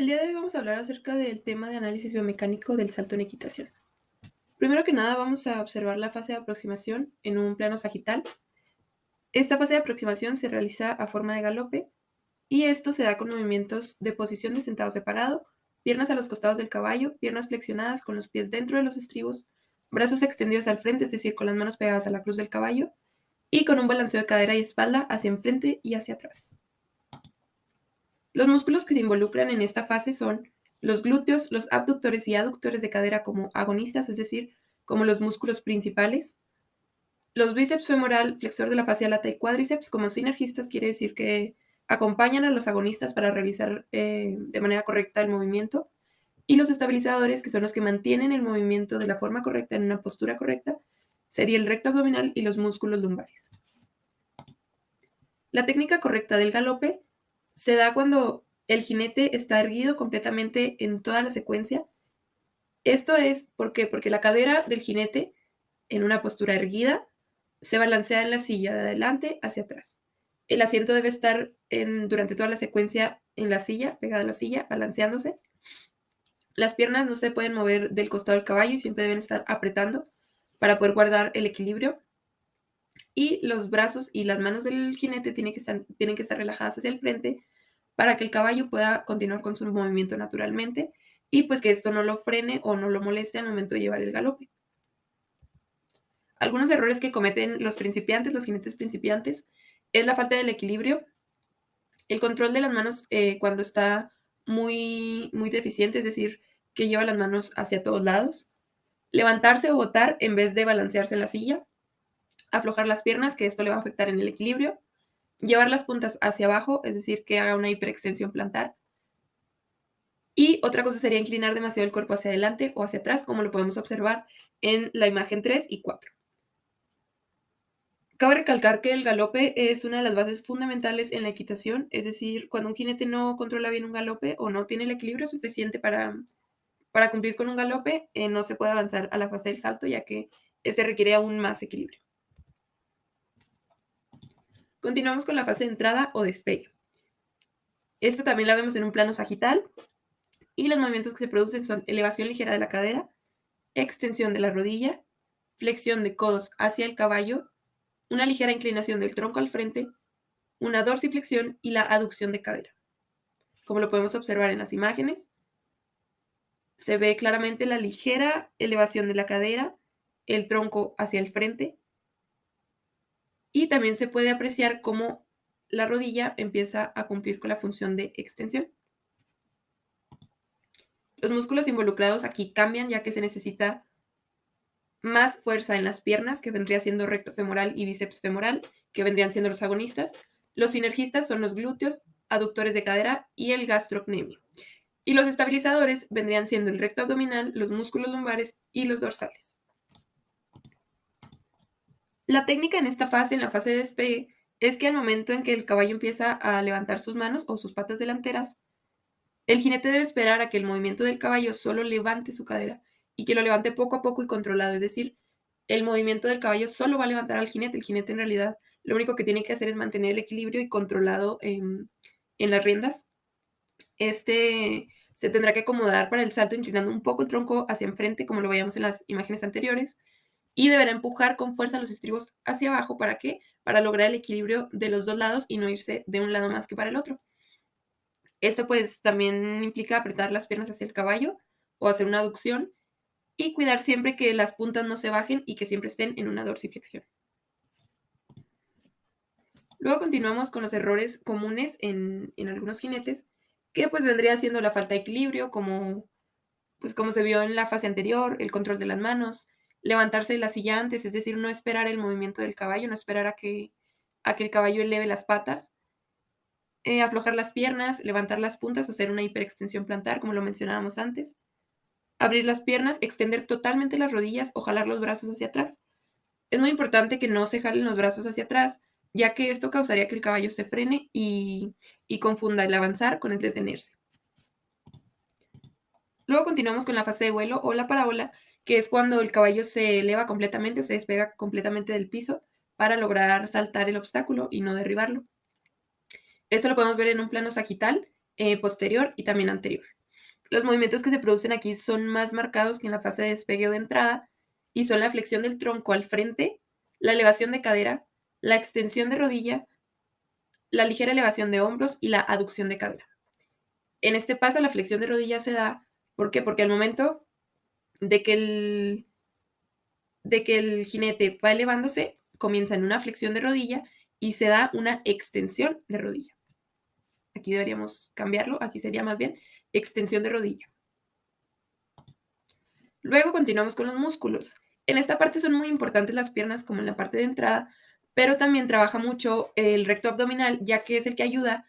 El día de hoy vamos a hablar acerca del tema de análisis biomecánico del salto en equitación. Primero que nada, vamos a observar la fase de aproximación en un plano sagital. Esta fase de aproximación se realiza a forma de galope y esto se da con movimientos de posición de sentado separado, piernas a los costados del caballo, piernas flexionadas con los pies dentro de los estribos, brazos extendidos al frente, es decir, con las manos pegadas a la cruz del caballo, y con un balanceo de cadera y espalda hacia enfrente y hacia atrás. Los músculos que se involucran en esta fase son los glúteos, los abductores y aductores de cadera como agonistas, es decir, como los músculos principales. Los bíceps femoral, flexor de la fascia lata y cuádriceps como sinergistas, quiere decir que acompañan a los agonistas para realizar de manera correcta el movimiento. Y los estabilizadores, que son los que mantienen el movimiento de la forma correcta en una postura correcta, sería el recto abdominal y los músculos lumbares. La técnica correcta del galope se da cuando el jinete está erguido completamente en toda la secuencia. Esto es porque la cadera del jinete, en una postura erguida, se balancea en la silla de adelante hacia atrás. El asiento debe estar durante toda la secuencia en la silla, pegado a la silla, balanceándose. Las piernas no se pueden mover del costado del caballo y siempre deben estar apretando para poder guardar el equilibrio. Y los brazos y las manos del jinete tienen que estar relajadas hacia el frente para que el caballo pueda continuar con su movimiento naturalmente y pues que esto no lo frene o no lo moleste al momento de llevar el galope. Algunos errores que cometen los principiantes, los jinetes principiantes, es la falta del equilibrio, el control de las manos cuando está muy deficiente, es decir, que lleva las manos hacia todos lados, levantarse o botar en vez de balancearse en la silla, aflojar las piernas, que esto le va a afectar en el equilibrio, llevar las puntas hacia abajo, es decir, que haga una hiperextensión plantar. Y otra cosa sería inclinar demasiado el cuerpo hacia adelante o hacia atrás, como lo podemos observar en la imagen 3 y 4. Cabe recalcar que el galope es una de las bases fundamentales en la equitación, es decir, cuando un jinete no controla bien un galope o no tiene el equilibrio suficiente para cumplir con un galope, no se puede avanzar a la fase del salto, ya que este requiere aún más equilibrio. Continuamos con la fase de entrada o despegue. Esta también la vemos en un plano sagital y los movimientos que se producen son elevación ligera de la cadera, extensión de la rodilla, flexión de codos hacia el caballo, una ligera inclinación del tronco al frente, una dorsiflexión y la aducción de cadera. Como lo podemos observar en las imágenes, se ve claramente la ligera elevación de la cadera, el tronco hacia el frente y también se puede apreciar cómo la rodilla empieza a cumplir con la función de extensión. Los músculos involucrados aquí cambian ya que se necesita más fuerza en las piernas, que vendría siendo recto femoral y bíceps femoral, que vendrían siendo los agonistas. Los sinergistas son los glúteos, aductores de cadera y el gastrocnemio. Y los estabilizadores vendrían siendo el recto abdominal, los músculos lumbares y los dorsales. La técnica en esta fase, en la fase de despegue, es que al momento en que el caballo empieza a levantar sus manos o sus patas delanteras, el jinete debe esperar a que el movimiento del caballo solo levante su cadera y que lo levante poco a poco y controlado. Es decir, el movimiento del caballo solo va a levantar al jinete. El jinete en realidad lo único que tiene que hacer es mantener el equilibrio y controlado en las riendas. Este se tendrá que acomodar para el salto inclinando un poco el tronco hacia enfrente, como lo veíamos en las imágenes anteriores, y deberá empujar con fuerza los estribos hacia abajo. ¿Para qué? Para lograr el equilibrio de los dos lados y no irse de un lado más que para el otro. Esto pues también implica apretar las piernas hacia el caballo o hacer una aducción y cuidar siempre que las puntas no se bajen y que siempre estén en una dorsiflexión. Luego continuamos con los errores comunes en algunos jinetes, que pues vendría siendo la falta de equilibrio, como se vio en la fase anterior, el control de las manos, levantarse de la silla antes, es decir, no esperar el movimiento del caballo, no esperar a que el caballo eleve las patas, aflojar las piernas, levantar las puntas o hacer una hiperextensión plantar, como lo mencionábamos antes, abrir las piernas, extender totalmente las rodillas o jalar los brazos hacia atrás. Es muy importante que no se jalen los brazos hacia atrás, ya que esto causaría que el caballo se frene y confunda el avanzar con el detenerse. Luego continuamos con la fase de vuelo o la parábola, que es cuando el caballo se eleva completamente o se despega completamente del piso para lograr saltar el obstáculo y no derribarlo. Esto lo podemos ver en un plano sagital, posterior y también anterior. Los movimientos que se producen aquí son más marcados que en la fase de despegue o de entrada y son la flexión del tronco al frente, la elevación de cadera, la extensión de rodilla, la ligera elevación de hombros y la aducción de cadera. En este paso, la flexión de rodilla se da, ¿por qué? Porque al momento de que el jinete va elevándose, comienza en una flexión de rodilla y se da una extensión de rodilla. Aquí deberíamos cambiarlo, aquí sería más bien extensión de rodilla. Luego continuamos con los músculos. En esta parte son muy importantes las piernas como en la parte de entrada, pero también trabaja mucho el recto abdominal, ya que es el que ayuda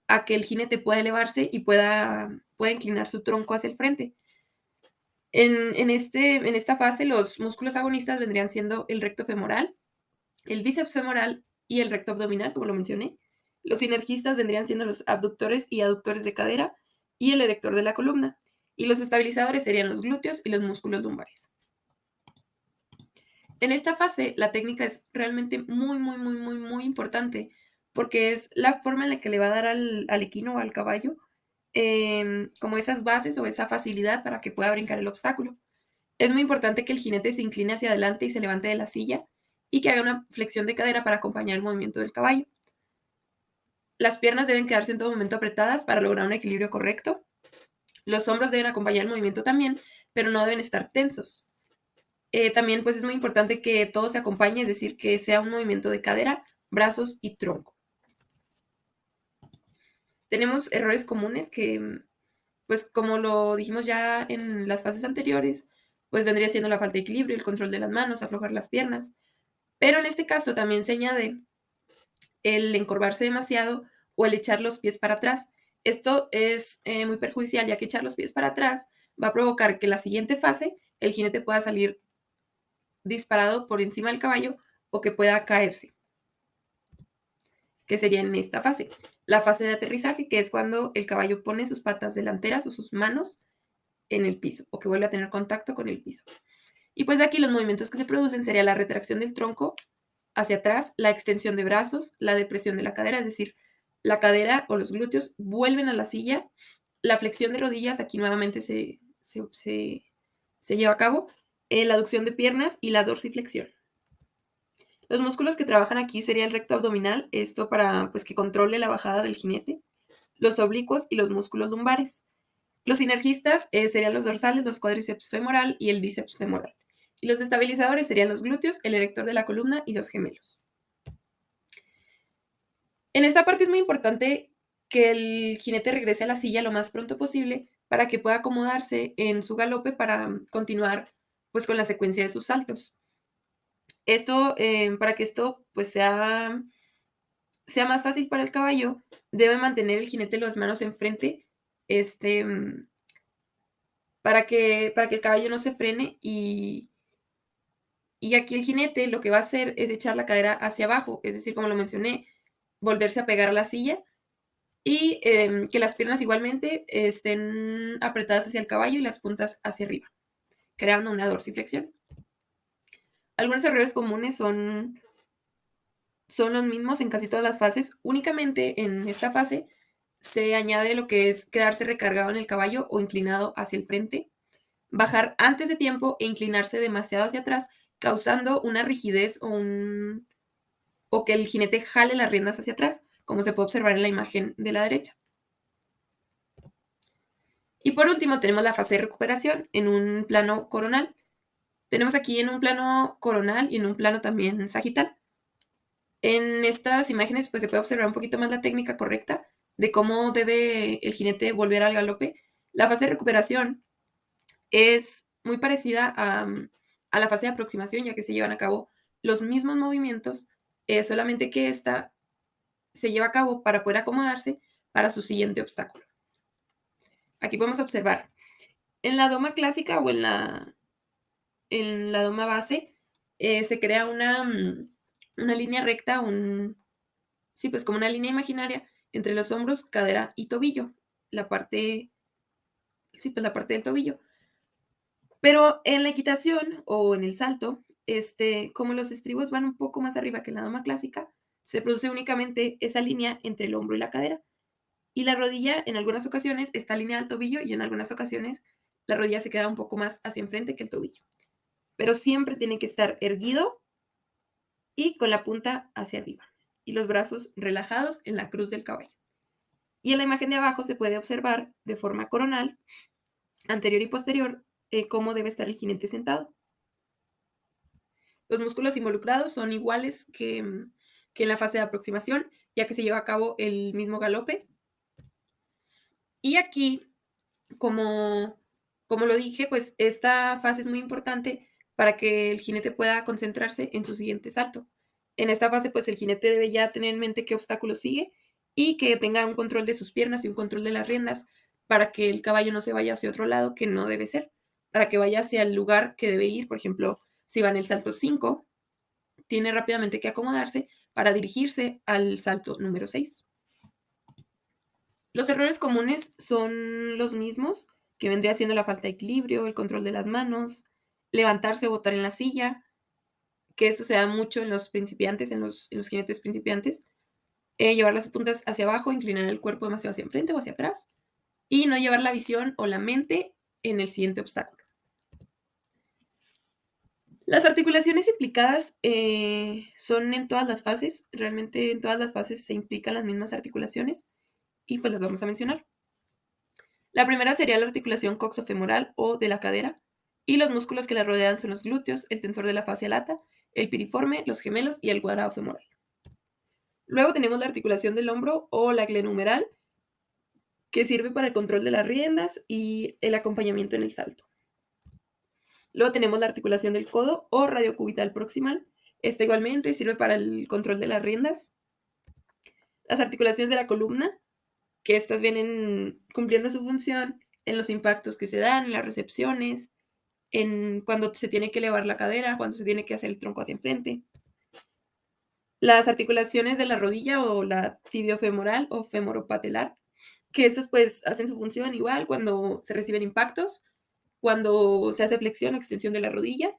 a que el jinete pueda elevarse y pueda inclinar su tronco hacia el frente. En esta fase, los músculos agonistas vendrían siendo el recto femoral, el bíceps femoral y el recto abdominal, como lo mencioné. Los sinergistas vendrían siendo los abductores y aductores de cadera y el erector de la columna. Y los estabilizadores serían los glúteos y los músculos lumbares. En esta fase, la técnica es realmente muy importante porque es la forma en la que le va a dar al equino o al caballo como esas bases o esa facilidad para que pueda brincar el obstáculo. Es muy importante que el jinete se incline hacia adelante y se levante de la silla y que haga una flexión de cadera para acompañar el movimiento del caballo. Las piernas deben quedarse en todo momento apretadas para lograr un equilibrio correcto. Los hombros deben acompañar el movimiento también, pero no deben estar tensos. También pues es muy importante que todo se acompañe, es decir, que sea un movimiento de cadera, brazos y tronco. Tenemos errores comunes que, pues como lo dijimos ya en las fases anteriores, pues vendría siendo la falta de equilibrio, el control de las manos, aflojar las piernas. Pero en este caso también se añade el encorvarse demasiado o el echar los pies para atrás. Esto es muy perjudicial, ya que echar los pies para atrás va a provocar que en la siguiente fase el jinete pueda salir disparado por encima del caballo o que pueda caerse, que sería en esta fase. La fase de aterrizaje, que es cuando el caballo pone sus patas delanteras o sus manos en el piso o que vuelve a tener contacto con el piso. Y pues de aquí los movimientos que se producen sería la retracción del tronco hacia atrás, la extensión de brazos, la depresión de la cadera, es decir, la cadera o los glúteos vuelven a la silla, la flexión de rodillas, aquí nuevamente se lleva a cabo, la aducción de piernas y la dorsiflexión. Los músculos que trabajan aquí sería el recto abdominal, esto para pues, que controle la bajada del jinete, los oblicuos y los músculos lumbares. Los sinergistas serían los dorsales, los cuádriceps femoral y el bíceps femoral. Y los estabilizadores serían los glúteos, el erector de la columna y los gemelos. En esta parte es muy importante que el jinete regrese a la silla lo más pronto posible para que pueda acomodarse en su galope para continuar pues con la secuencia de sus saltos. Esto, para que esto pues sea más fácil para el caballo, debe mantener el jinete las manos enfrente, para que el caballo no se frene y aquí el jinete lo que va a hacer es echar la cadera hacia abajo, es decir, como lo mencioné, volverse a pegar a la silla y que las piernas igualmente estén apretadas hacia el caballo y las puntas hacia arriba, creando una dorsiflexión. Algunos errores comunes son los mismos en casi todas las fases. Únicamente en esta fase se añade lo que es quedarse recargado en el caballo o inclinado hacia el frente, bajar antes de tiempo e inclinarse demasiado hacia atrás, causando una rigidez o que el jinete jale las riendas hacia atrás, como se puede observar en la imagen de la derecha. Y por último tenemos la fase de recuperación en un plano coronal. Tenemos aquí en un plano coronal y en un plano también sagital. En estas imágenes pues se puede observar un poquito más la técnica correcta de cómo debe el jinete volver al galope. La fase de recuperación es muy parecida a la fase de aproximación, ya que se llevan a cabo los mismos movimientos, solamente que esta se lleva a cabo para poder acomodarse para su siguiente obstáculo. Aquí podemos observar, en la doma clásica o en la doma base, se crea una línea recta, pues como una línea imaginaria entre los hombros, cadera y tobillo, la parte del tobillo. Pero en la equitación o en el salto, como los estribos van un poco más arriba que en la doma clásica, se produce únicamente esa línea entre el hombro y la cadera. Y la rodilla en algunas ocasiones está alineada al tobillo y en algunas ocasiones la rodilla se queda un poco más hacia enfrente que el tobillo. Pero siempre tiene que estar erguido y con la punta hacia arriba y los brazos relajados en la cruz del caballo. Y en la imagen de abajo se puede observar de forma coronal, anterior y posterior, cómo debe estar el jinete sentado. Los músculos involucrados son iguales que en la fase de aproximación, ya que se lleva a cabo el mismo galope. Y aquí, como lo dije, pues esta fase es muy importante para que el jinete pueda concentrarse en su siguiente salto. En esta fase, pues el jinete debe ya tener en mente qué obstáculo sigue y que tenga un control de sus piernas y un control de las riendas para que el caballo no se vaya hacia otro lado que no debe ser, para que vaya hacia el lugar que debe ir. Por ejemplo, si va en el salto 5, tiene rápidamente que acomodarse para dirigirse al salto número 6. Los errores comunes son los mismos, que vendría siendo la falta de equilibrio, el control de las manos, levantarse o botar en la silla, que eso se da mucho en los principiantes, en los jinetes principiantes. Llevar las puntas hacia abajo, inclinar el cuerpo demasiado hacia enfrente o hacia atrás, y no llevar la visión o la mente en el siguiente obstáculo. Las articulaciones implicadas son en todas las fases, realmente en todas las fases se implican las mismas articulaciones y pues las vamos a mencionar. La primera sería la articulación coxofemoral o de la cadera, y los músculos que la rodean son los glúteos, el tensor de la fascia lata, el piriforme, los gemelos y el cuadrado femoral. Luego tenemos la articulación del hombro o la glenohumeral, que sirve para el control de las riendas y el acompañamiento en el salto. Luego tenemos la articulación del codo o radiocubital proximal. Esta igualmente sirve para el control de las riendas. Las articulaciones de la columna, que estas vienen cumpliendo su función en los impactos que se dan, en las recepciones, en cuando se tiene que elevar la cadera, cuando se tiene que hacer el tronco hacia enfrente. Las articulaciones de la rodilla o la tibiofemoral o femoropatelar, que estas pues hacen su función igual cuando se reciben impactos, cuando se hace flexión o extensión de la rodilla.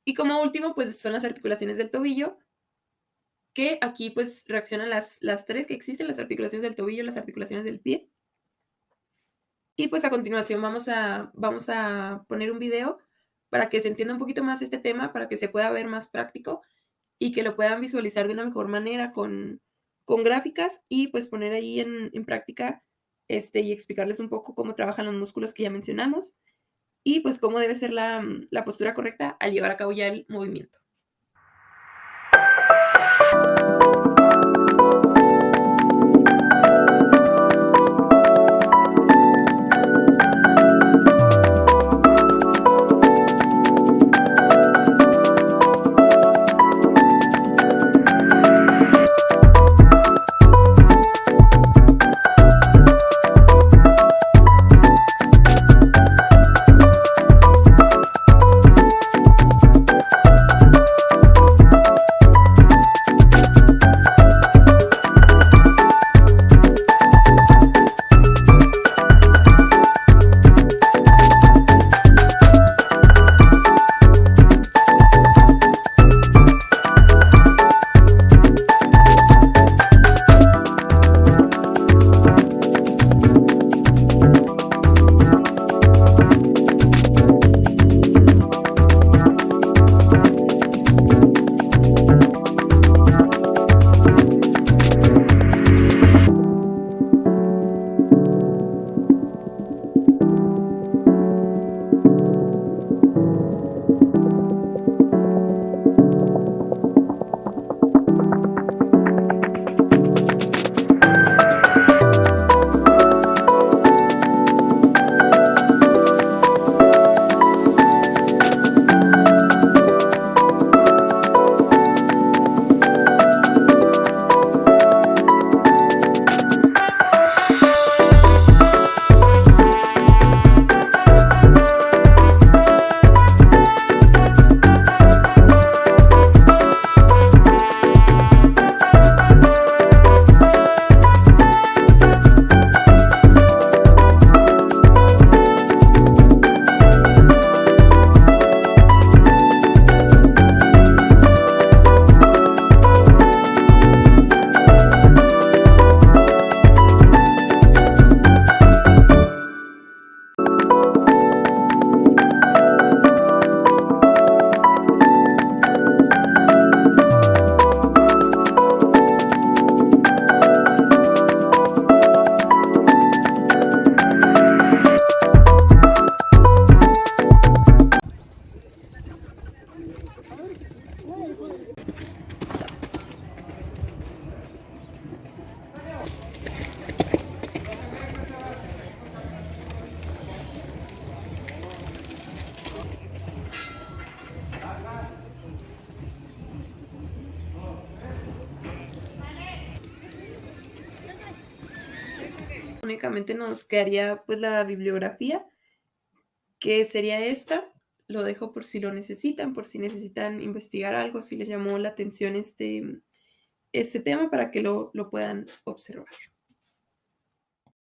Y como último, pues son las articulaciones del tobillo, que aquí pues reaccionan las tres que existen, las articulaciones del tobillo, las articulaciones del pie. Y pues a continuación vamos a poner un video para que se entienda un poquito más este tema, para que se pueda ver más práctico y que lo puedan visualizar de una mejor manera con gráficas y pues poner ahí en práctica y explicarles un poco cómo trabajan los músculos que ya mencionamos y pues cómo debe ser la postura correcta al llevar a cabo ya el movimiento. Únicamente nos quedaría pues la bibliografía, que sería esta. Lo dejo por si lo necesitan, por si necesitan investigar algo, si les llamó la atención este tema para que lo puedan observar.